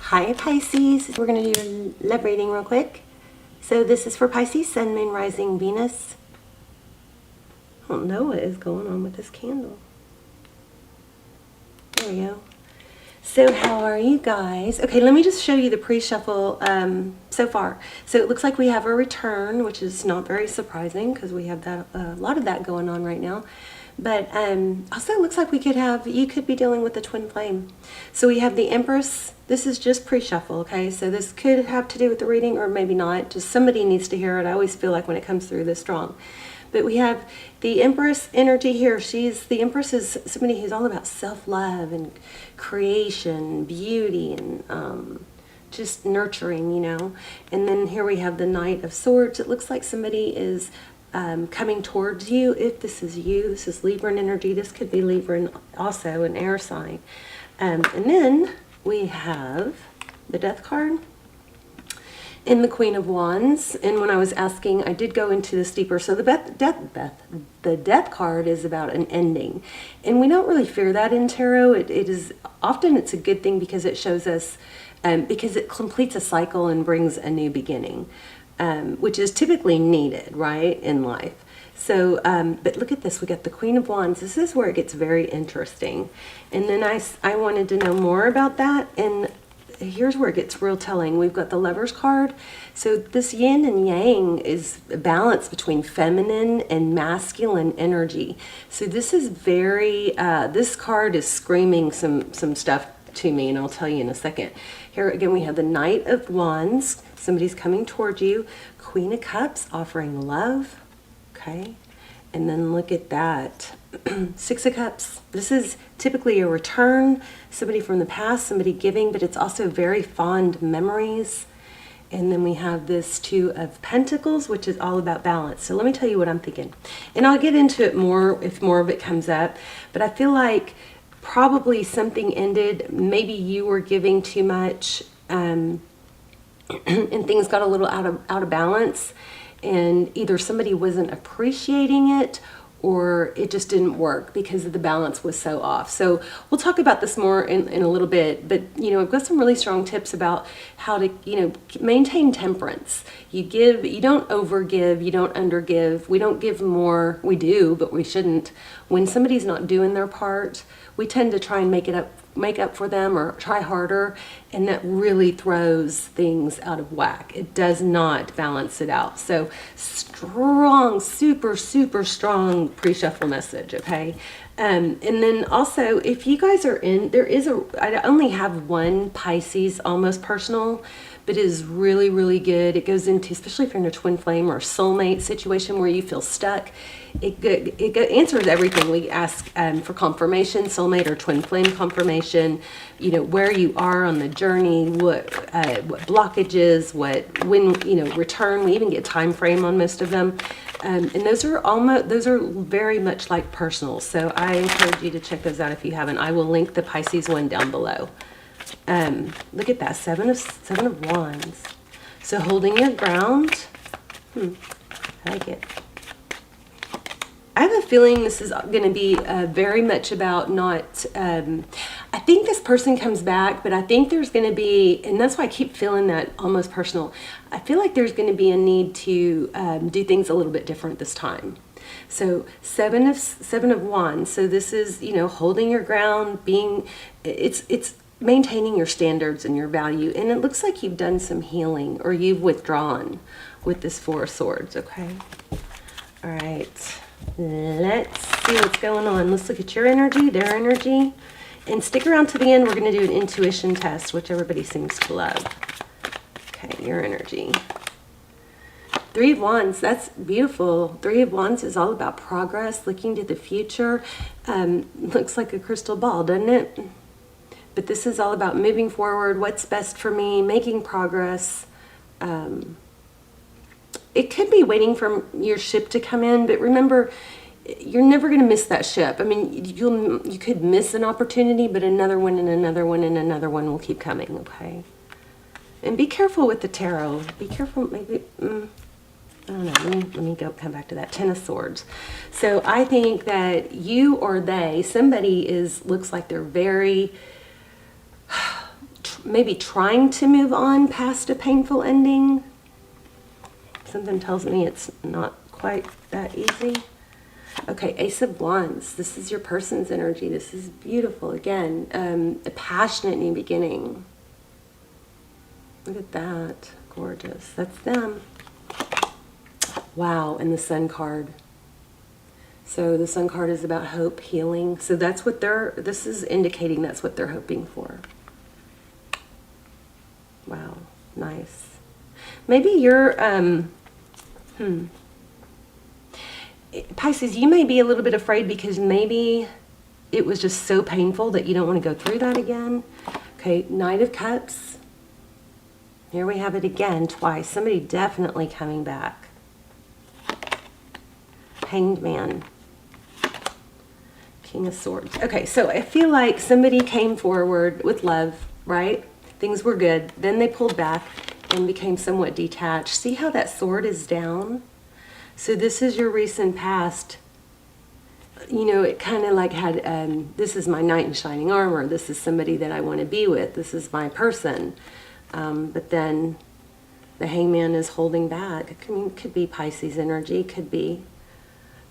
Hi Pisces, we're going to do your love reading real quick. So this is for Pisces, Sun, Moon, Rising, Venus. I don't know what is going on with this candle. There we go. So how are you guys? Okay, let me just show you the pre-shuffle so far. So it looks like we have a return, which is not very surprising because we have that a lot of that going on right now. But also it looks like you could be dealing with the twin flame. So we have the Empress. This is just pre-shuffle, okay? So this could have to do with the reading or maybe not. Just somebody needs to hear it. I always feel like when it comes through this strong. But we have the Empress energy here. The Empress is somebody who's all about self-love and creation, beauty, and just nurturing, you know. And then here we have the Knight of Swords. It looks like somebody is coming towards you. If this is you, this is Libran energy. This could be Libran, also an air sign. And then we have the Death card and the Queen of Wands. And when I was asking, I did go into this deeper. So the Death card is about an ending, and we don't really fear that in tarot. It is often it's a good thing because it shows us because it completes a cycle and brings a new beginning. Which is typically needed, right, in life. So, but look at this. We got the Queen of Wands. This is where it gets very interesting. And then I wanted to know more about that. And here's where it gets real telling. We've got the Lovers card. So this yin and yang is a balance between feminine and masculine energy. So this is very, this card is screaming some stuff to me, and I'll tell you in a second. Here again, we have the Knight of Wands. Somebody's coming towards you. Queen of Cups, offering love. Okay. And then look at that. Six of Cups. This is typically a return. Somebody from the past, somebody giving, but it's also very fond memories. And then we have this Two of Pentacles, which is all about balance. So let me tell you what I'm thinking. And I'll get into it more if more of it comes up. But I feel like probably something ended. Maybe you were giving too much. And things got a little out of balance, and either somebody wasn't appreciating it or it just didn't work because the balance was so off. So we'll talk about this more in a little bit, but you know, I've got some really strong tips about how to, you know, maintain temperance. You give, you don't overgive, you don't undergive. We don't give more. We do, but we shouldn't. When somebody's not doing their part, we tend to try and make up for them or try harder, and that really throws things out of whack. It does not balance it out. So strong, super strong pre-shuffle message, okay? And then also, if you guys are in, I only have one Pisces almost personal, but it is really good. It goes into, especially if you're in a twin flame or a soulmate situation where you feel stuck, it answers everything. We ask for confirmation, soulmate or twin flame confirmation, you know, where you are on the journey, what blockages, when, you know, return. We even get time frame on most of them. And those are very much like personal. So I encourage you to check those out if you haven't. I will link the Pisces one down below. Look at that, seven of Wands. So holding your ground. I like it. I have a feeling this is going to be very much about not, I think this person comes back, but I think there's going to be, and that's why I keep feeling that almost personal. I feel like there's going to be a need to do things a little bit different this time. So seven of Wands. So this is, you know, holding your ground, it's maintaining your standards and your value. And it looks like you've done some healing or you've withdrawn with this Four of Swords. Okay. All right. Let's see what's going on. Let's look at your energy, their energy, and stick around to the end. We're going to do an intuition test, which everybody seems to love. Okay, your energy. Three of Wands, that's beautiful. Three of Wands is all about progress, looking to the future. Looks like a crystal ball, doesn't it? But this is all about moving forward, what's best for me, making progress. It could be waiting for your ship to come in, but remember, you're never going to miss that ship. I mean, you could miss an opportunity, but another one and another one and another one will keep coming, okay? And be careful with the tarot. Be careful, maybe, I don't know, let me come back to that. Ten of Swords. So I think that you or they, somebody looks like they're very maybe trying to move on past a painful ending. Something tells me it's not quite that easy. Okay, Ace of Wands. This is your person's energy. This is beautiful. Again, a passionate new beginning. Look at that. Gorgeous. That's them. Wow, and the Sun card. So the Sun card is about hope, healing. So that's what this is indicating that's what they're hoping for. Wow, nice. Maybe you're, Pisces, you may be a little bit afraid because maybe it was just so painful that you don't want to go through that again. Okay, Knight of Cups. Here we have it again, twice. Somebody definitely coming back. Hanged Man. King of Swords. Okay, so I feel like somebody came forward with love, right? Things were good. Then they pulled back and became somewhat detached. See how that sword is down? So this is your recent past. You know, it kind of like had, this is my knight in shining armor. This is somebody that I want to be with. This is my person. But then the Hangman is holding back. I mean, it could be Pisces energy, could be.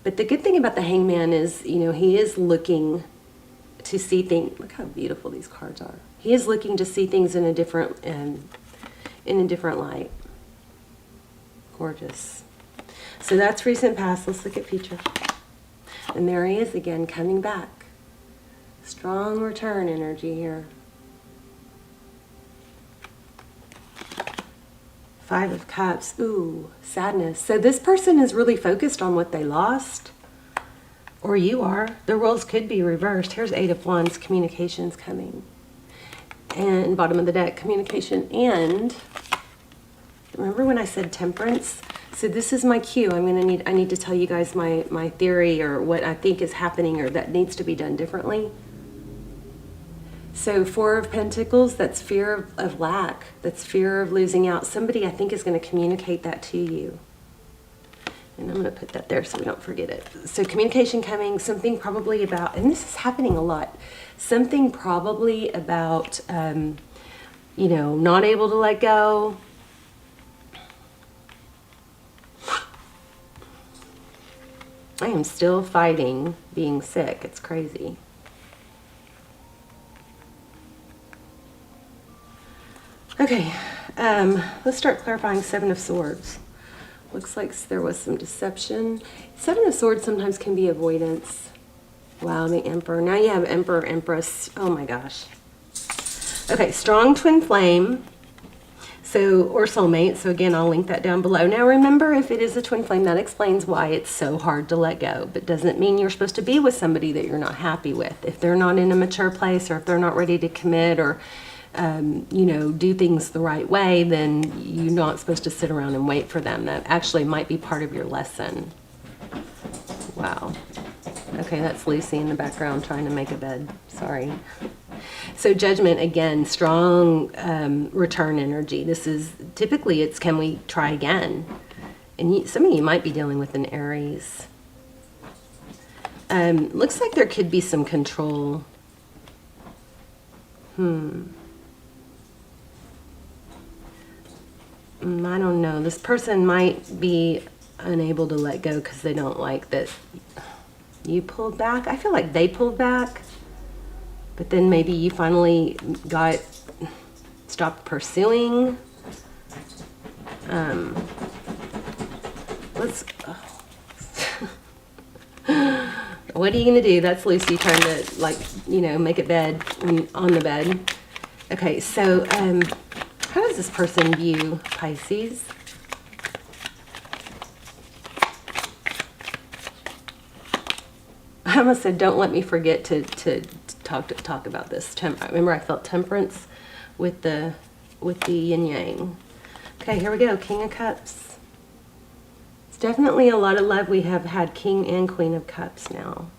But the good thing about the Hangman is, you know, he is looking to see things. Look how beautiful these cards are. He is looking to see things in a different light. Gorgeous. So that's recent past. Let's look at future. And there he is again, coming back. Strong return energy here. Five of Cups. Ooh, sadness. So this person is really focused on what they lost. Or you are. The roles could be reversed. Here's Eight of Wands. Communications coming. And bottom of the deck, communication. And remember when I said temperance? So this is my cue. I need to tell you guys my theory or what I think is happening or that needs to be done differently. So Four of Pentacles, that's fear of lack. That's fear of losing out. Somebody I think is going to communicate that to you. And I'm going to put that there so we don't forget it. So communication coming, something probably about, and this is happening a lot, something probably about, you know, not able to let go. I am still fighting being sick. It's crazy. Okay, let's start clarifying Seven of Swords. Looks like there was some deception. Seven of Swords sometimes can be avoidance. Wow, the Emperor. Now you have Emperor, Empress. Oh my gosh. Okay, strong twin flame. So, or soulmate. So again, I'll link that down below. Now remember, if it is a twin flame, that explains why it's so hard to let go. But doesn't mean you're supposed to be with somebody that you're not happy with. If they're not in a mature place or if they're not ready to commit or you know, do things the right way, then you're not supposed to sit around and wait for them. That actually might be part of your lesson. Wow. Okay, that's Lucy in the background trying to make a bed. Sorry. So Judgment, again, strong return energy. This is, typically it's can we try again? And some of you might be dealing with an Aries. Looks like there could be some control. I don't know. This person might be unable to let go because they don't like that you pulled back. I feel like they pulled back, but then maybe you finally stopped pursuing. What are you gonna do? That's Lucy trying to, like, you know, make a bed on the bed. Okay, so how does this person view Pisces? I almost said, don't let me forget to talk about this. Remember, I felt temperance with the yin yang. Okay, here we go. King of Cups. It's definitely a lot of love. We have had King and Queen of Cups now.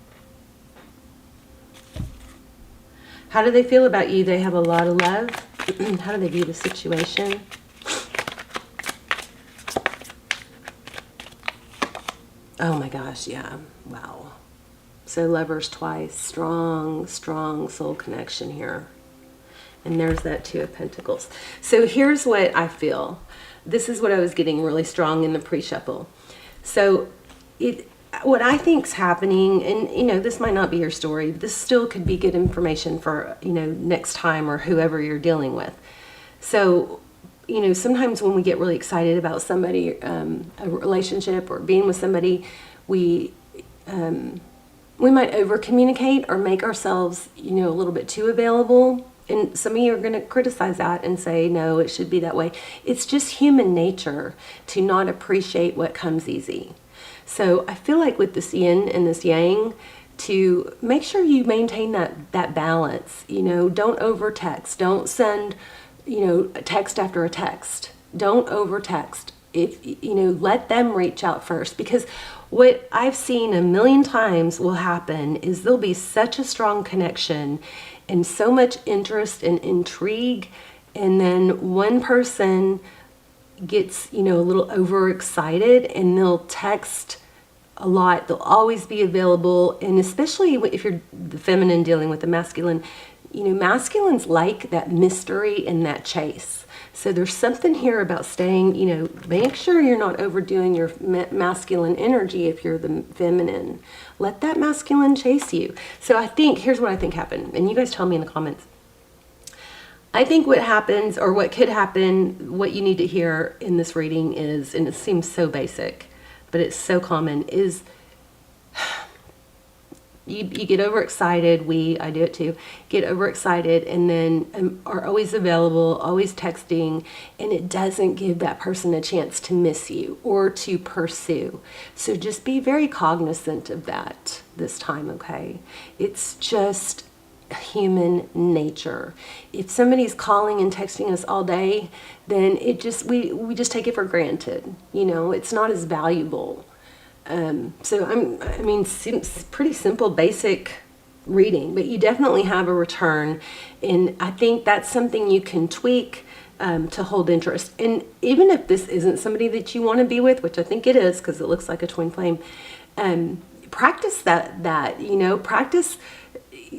How do they feel about you? They have a lot of love. How do they view the situation? Oh my gosh, yeah. Wow. So Lovers twice. Strong, strong soul connection here. And there's that Two of Pentacles. So here's what I feel. This is what I was getting really strong in the pre-shuffle. So what I think's happening, and you know, this might not be your story, but this still could be good information for, you know, next time or whoever you're dealing with. So, you know, sometimes when we get really excited about somebody, a relationship or being with somebody, we might over communicate or make ourselves, you know, a little bit too available. And some of you are going to criticize that and say, no, it should be that way. It's just human nature to not appreciate what comes easy. So I feel like with this yin and this yang, to make sure you maintain that balance. You know, don't over text. Don't send, you know, a text after a text. Don't over text. If, you know, let them reach out first, because what I've seen a million times will happen is there'll be such a strong connection and so much interest and intrigue, and then one person gets, you know, a little overexcited and they'll text a lot. They'll always be available, and especially if you're the feminine dealing with the masculine, you know, masculines like that mystery and that chase. So there's something here about staying, you know, make sure you're not overdoing your masculine energy if you're the feminine. Let that masculine chase you. So I think, here's what I think happened, and you guys tell me in the comments. I think what happens, or what could happen, what you need to hear in this reading is, and it seems so basic, but it's so common, is you get overexcited. I do it too, get overexcited, and then are always available, always texting, and it doesn't give that person a chance to miss you or to pursue. So just be very cognizant of that this time, okay? It's just human nature. If somebody's calling and texting us all day, then it just, we just take it for granted. You know, it's not as valuable. So I mean, pretty simple, basic reading, but you definitely have a return. And I think that's something you can tweak to hold interest. And even if this isn't somebody that you want to be with, which I think it is, because it looks like a twin flame, practice that, you know, practice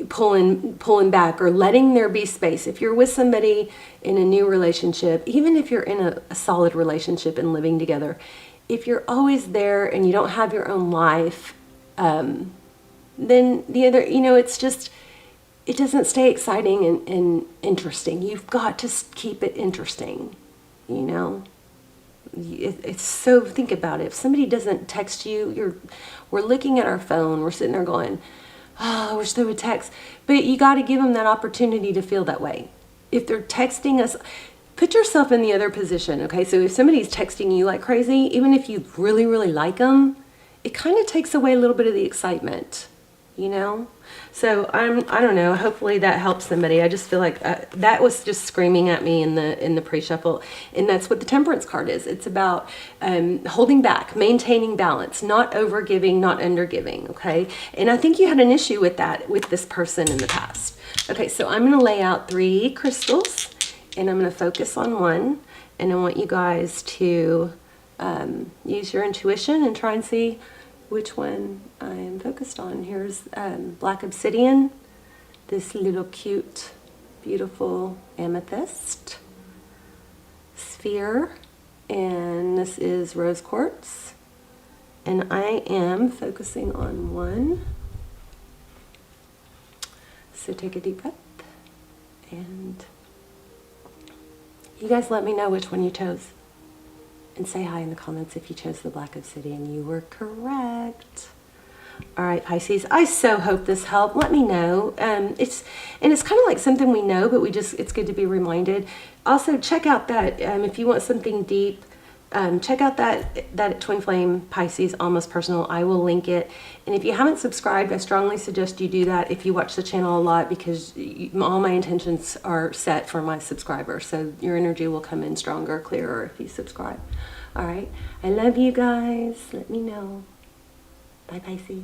pulling back or letting there be space. If you're with somebody in a new relationship, even if you're in a solid relationship and living together, if you're always there and you don't have your own life, then the other, you know, it's just, it doesn't stay exciting and interesting. You've got to keep it interesting, you know. It's so, think about it. If somebody doesn't text you, we're looking at our phone, we're sitting there going, oh, I wish they would text. But you got to give them that opportunity to feel that way. If they're texting us, put yourself in the other position, okay? So if somebody's texting you like crazy, even if you really, really like them, it kind of takes away a little bit of the excitement, you know? So I don't know, hopefully that helps somebody. I just feel like that was just screaming at me in the pre-shuffle, and that's what the Temperance card is. It's about holding back, maintaining balance, not overgiving, not undergiving, okay? And I think you had an issue with that with this person in the past. Okay, so I'm going to lay out 3 crystals, and I'm going to focus on one, and I want you guys to use your intuition and try and see which one I am focused on. Here's black obsidian, this little cute, beautiful amethyst sphere, and this is rose quartz. And I am focusing on one. So take a deep breath, and you guys let me know which one you chose. And say hi in the comments if you chose the black obsidian. You were correct. All right, Pisces, I so hope this helped. Let me know. It's kind of like something we know, but it's good to be reminded. Also, check out that, if you want something deep, check out that Twin Flame Pisces Almost Personal. I will link it. And if you haven't subscribed, I strongly suggest you do that if you watch the channel a lot, because all my intentions are set for my subscribers. So your energy will come in stronger, clearer if you subscribe. All right. I love you guys. Let me know. Bye, Pisces.